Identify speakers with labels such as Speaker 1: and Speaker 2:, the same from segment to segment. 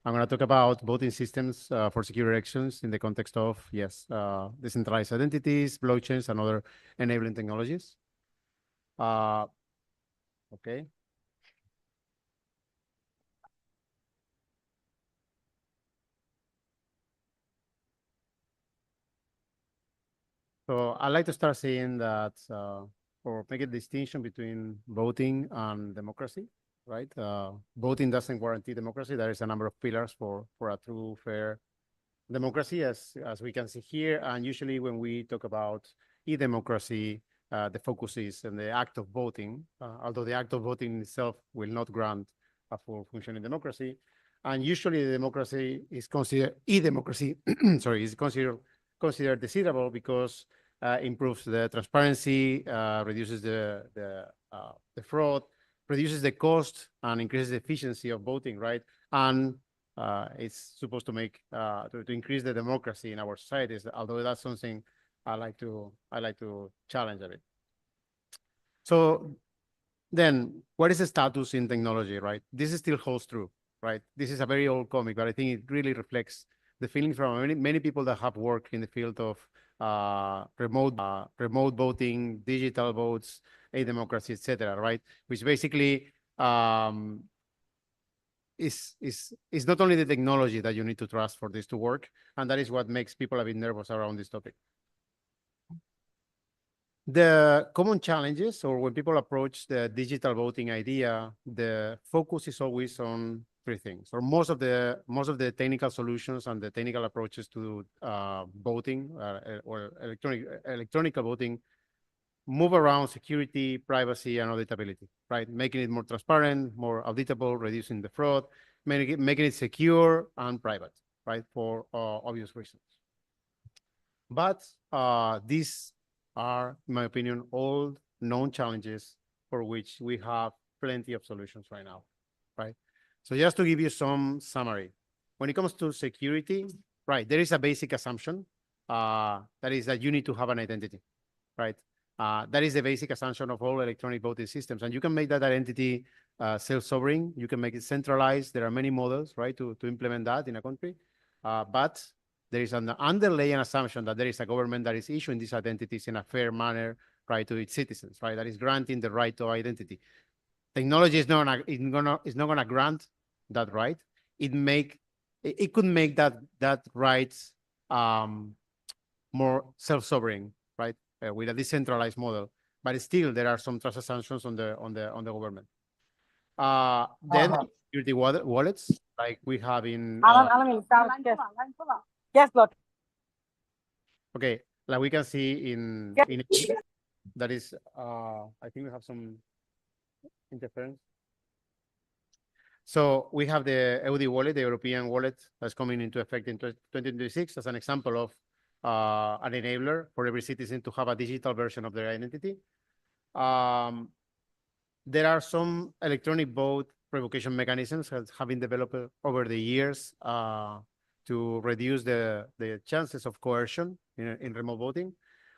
Speaker 1: I'm going to talk about voting systems for secure elections in the context of, yes, decentralized identities, blockchains, and other enabling technologies. Okay. So I'd like to start saying that, or make a distinction between voting and democracy, right? Voting doesn't guarantee democracy. There is a number of pillars for a true, fair democracy, as we can see here. And usually when we talk about e-democracy, the focus is on the act of voting, although the act of voting itself will not grant a full functioning democracy. And usually the democracy is considered, e-democracy, sorry, is considered desirable because improves the transparency, reduces the fraud, reduces the cost, and increases the efficiency of voting, right? And it's supposed to make to increase the democracy in our societies, although that's something I like to challenge a bit. So then what is the status in technology, right? This still holds true, right? This is a very old comic, but I think it really reflects the feeling from many people that have worked in the field of remote voting, digital votes, e-democracy, etc., right? Which basically is not only the technology that you need to trust for this to work, and that is what makes people a bit nervous around this topic. The common challenges, or when people approach the digital voting idea, the focus is always on three things, or most of the technical solutions and the technical approaches to voting or electronic voting move around security, privacy, and auditability, right? Making it more transparent, more auditable, reducing the fraud, making it secure and private, right? For obvious reasons. But these are, in my opinion, all known challenges for which we have plenty of solutions right now, right? So just to give you some summary, when it comes to security, right, there is a basic assumption that is that you need to have an identity, right? That is the basic assumption of all electronic voting systems. And you can make that identity self-sovereign. You can make it centralized. There are many models, right, to implement that in a country. But there is an underlying assumption that there is a government that is issuing these identities in a fair manner, right, to its citizens, right, that is granting the right to identity. Technology is not gonna grant that right. It could make that right more self-sovereign, right, with a decentralized model. But still, there are some trust assumptions on the government. Then security wallets, like we have in.
Speaker 2: Yes, Lord.
Speaker 1: Okay, like we can see in that is, I think we have some interference. So we have the EUD wallet, the European wallet, that's coming into effect in 2026 as an example of an enabler for every citizen to have a digital version of their identity. There are some electronic vote revocation mechanisms that have been developed over the years to reduce the chances of coercion in remote voting.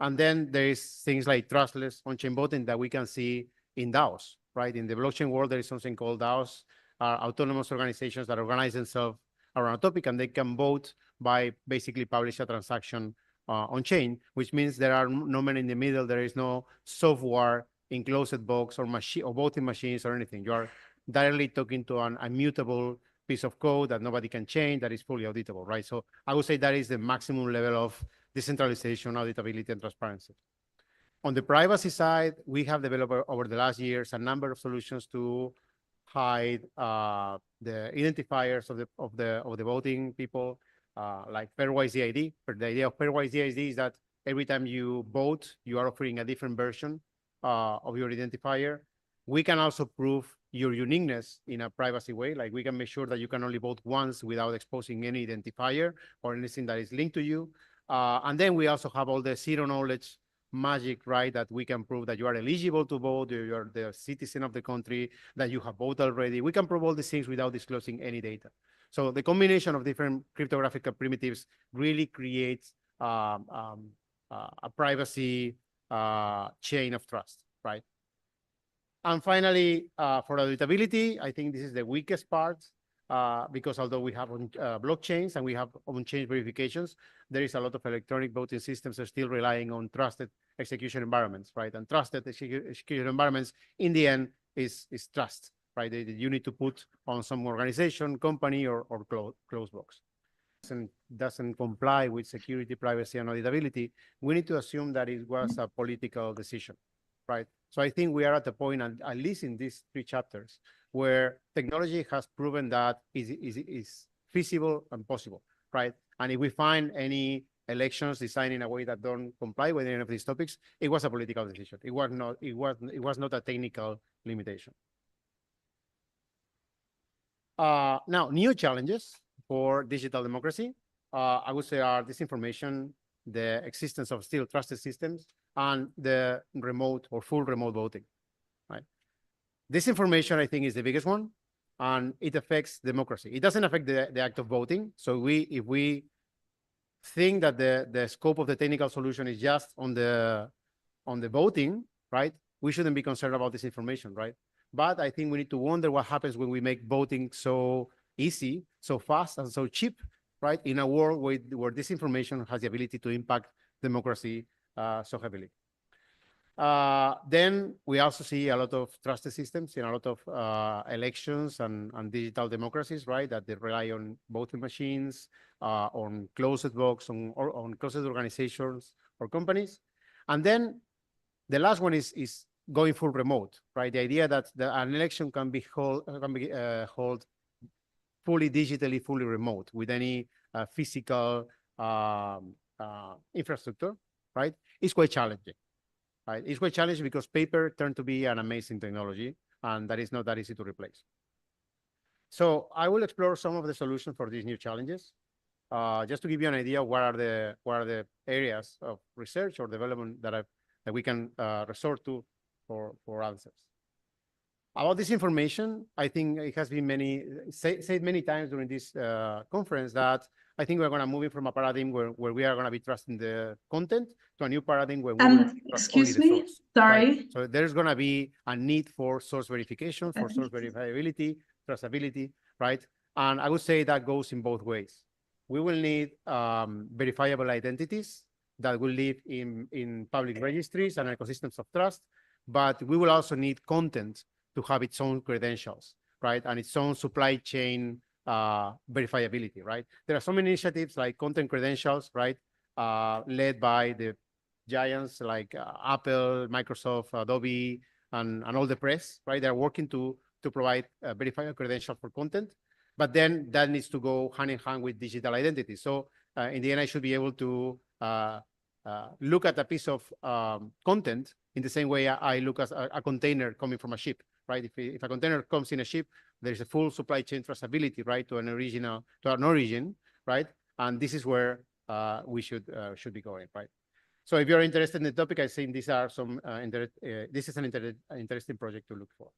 Speaker 1: And then there is things like trustless on-chain voting that we can see in DAOs, right? In the blockchain world, there is something called DAOs, autonomous organizations that organize themselves around a topic, and they can vote by basically publish a transaction on-chain, which means there are no men in the middle. There is no software enclosed box or machine or voting machines or anything. You are directly talking to an immutable piece of code that nobody can change, that is fully auditable, right? So I would say that is the maximum level of decentralization, auditability, and transparency. On the privacy side, we have developed over the last years a number of solutions to hide the identifiers of the voting people, like pairwise ID. The idea of pairwise ID is that every time you vote, you are offering a different version of your identifier. We can also prove your uniqueness in a privacy way. Like we can make sure that you can only vote once without exposing any identifier or anything that is linked to you. And then we also have all the zero knowledge magic, right? That we can prove that you are eligible to vote, you're the citizen of the country, that you have voted already. We can prove all these things without disclosing any data. So the combination of different cryptographic primitives really creates a privacy chain of trust, right? And finally, for auditability, I think this is the weakest part. because although we have blockchains and we have on-chain verifications, there is a lot of electronic voting systems that are still relying on trusted execution environments, right? And trusted execution environments, in the end, is trust, right? You need to put on some organization, company, or closed box. Doesn't comply with security, privacy, and auditability, we need to assume that it was a political decision, right? So I think we are at the point, at least in these 3 chapters, where technology has proven that is feasible and possible, right? And if we find any elections designed in a way that don't comply with any of these topics, it was a political decision. It was not a technical limitation. Now, new challenges for digital democracy, I would say, are disinformation, the existence of still trusted systems, and the remote or full remote voting, right? Disinformation, I think, is the biggest one, and it affects democracy. It doesn't affect the act of voting. So if we think that the scope of the technical solution is just on the voting, right, we shouldn't be concerned about disinformation, right? But I think we need to wonder what happens when we make voting so easy, so fast, and so cheap, right, in a world where disinformation has the ability to impact democracy so heavily. Then we also see a lot of trusted systems in a lot of elections and digital democracies, right, that they rely on voting machines, on closed box, on closed organizations or companies. And then the last one is going full remote, right? The idea that an election can be held fully digitally, fully remote, with any physical infrastructure, right? It's quite challenging, right? It's quite challenging because paper turned to be an amazing technology, and that is not that easy to replace. So I will explore some of the solutions for these new challenges. Just to give you an idea, what are the areas of research or development that we can resort to for answers. About this information, I think it has been said many times during this conference that I think we're going to move from a paradigm where we are going to be trusting the content to a new paradigm where we will trust only the source.
Speaker 2: Sorry.
Speaker 1: Right? So there's going to be a need for source verification, for source verifiability, traceability, right? And I would say that goes in both ways. We will need verifiable identities that will live in public registries and ecosystems of trust, but we will also need content to have its own credentials, right? And its own supply chain verifiability, right? There are some initiatives like content credentials, right? Led by the giants like Apple, Microsoft, Adobe, and all the press, right? They're working to provide verifiable credentials for content, but then that needs to go hand in hand with digital identity. So in the end, I should be able to look at a piece of content in the same way I look at a container coming from a ship, right? If a container comes in a ship, there's a full supply chain traceability, right, to an origin, right? And this is where we should be going, right? So if you're interested in the topic, I think these are some this is an interesting project to look for.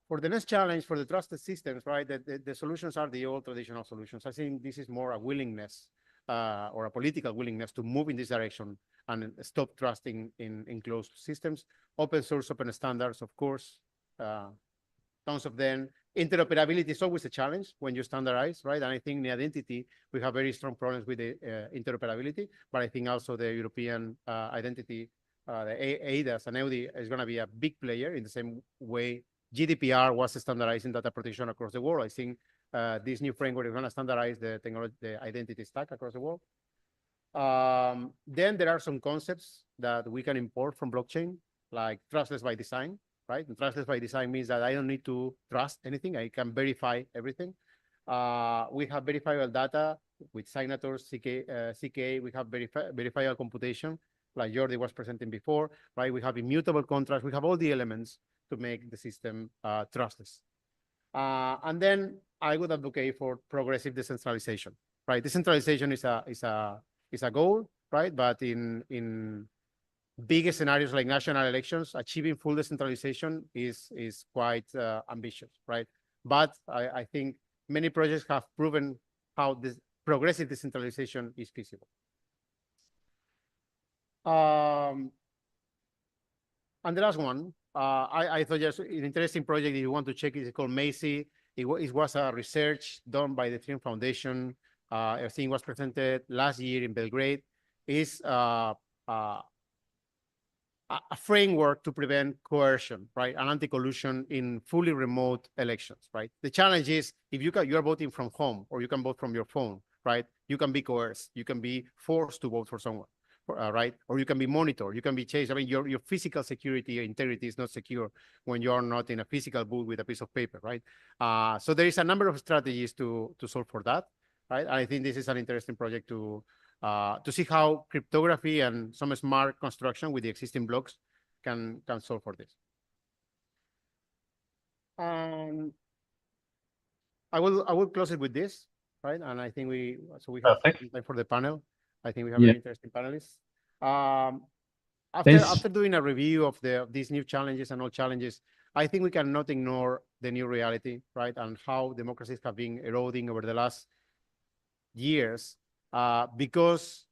Speaker 1: For the next challenge, for the trusted systems, right, the solutions are the old traditional solutions. I think this is more a willingness or a political willingness to move in this direction and stop trusting in closed systems. Open source, open standards, of course, tons of them. Interoperability is always a challenge when you standardize, right? And I think in the identity, we have very strong problems with the interoperability, but I think also the European identity, the ADAS and EUDI is going to be a big player in the same way GDPR was standardizing data protection across the world. I think this new framework is going to standardize the identity stack across the world. Then there are some concepts that we can import from blockchain, like trustless by design, right? And trustless by design means that I don't need to trust anything. I can verify everything. We have verifiable data with signatures, CK. We have verifiable computation, like Jordi was presenting before, right? We have immutable contracts. We have all the elements to make the system trustless. And then I would advocate for progressive decentralization, right? Decentralization is a goal, right? But in bigger scenarios like national elections, achieving full decentralization is quite ambitious, right? But I think many projects have proven how this progressive decentralization is feasible. And the last one, I thought just an interesting project if you want to check it is called Macy. It was a research done by the Ethereum Foundation. I think it was presented last year in Belgrade. Is a framework to prevent coercion, right? An anti-collusion in fully remote elections, right? The challenge is if you're voting from home or you can vote from your phone, right? You can be coerced. You can be forced to vote for someone, right? Or you can be monitored. You can be chased. I mean, your physical security or integrity is not secure when you're not in a physical booth with a piece of paper, right? So there is a number of strategies to solve for that, right? I think this is an interesting project to see how cryptography and some smart construction with the existing blocks can solve for this. I will close it with this, right? And I think we have time for the panel. I think we have very interesting panelists. After doing a review of these new challenges and old challenges, I think we cannot ignore the new reality, right? And how democracies have been eroding over the last years. Because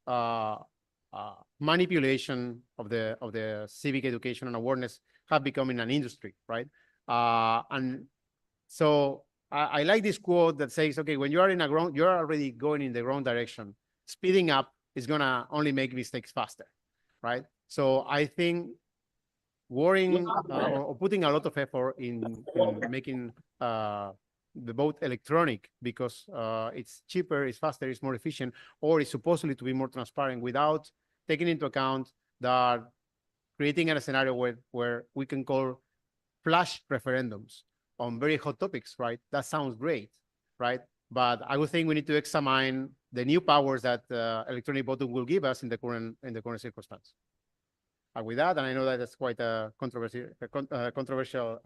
Speaker 1: manipulation of the civic education and awareness have become in an industry, right? And so I like this quote that says, okay, when you're already going in the wrong direction, speeding up is gonna only make mistakes faster, right? So I think worrying or putting a lot of effort in making the vote electronic because it's cheaper, it's faster, it's more efficient, or it's supposedly to be more transparent without taking into account that creating a scenario where we can call flash referendums on very hot topics, right? That sounds great, right? But I would think we need to examine the new powers that electronic voting will give us in the current circumstance. With that, and I know that that's quite a controversial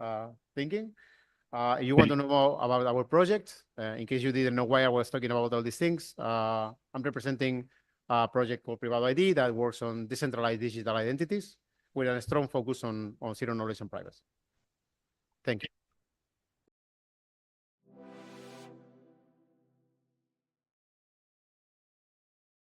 Speaker 1: thinking. If you want to know more about our project, in case you didn't know why I was talking about all these things, I'm representing a project called Privado ID that works on decentralized digital identities with a strong focus on zero knowledge and privacy. Thank you.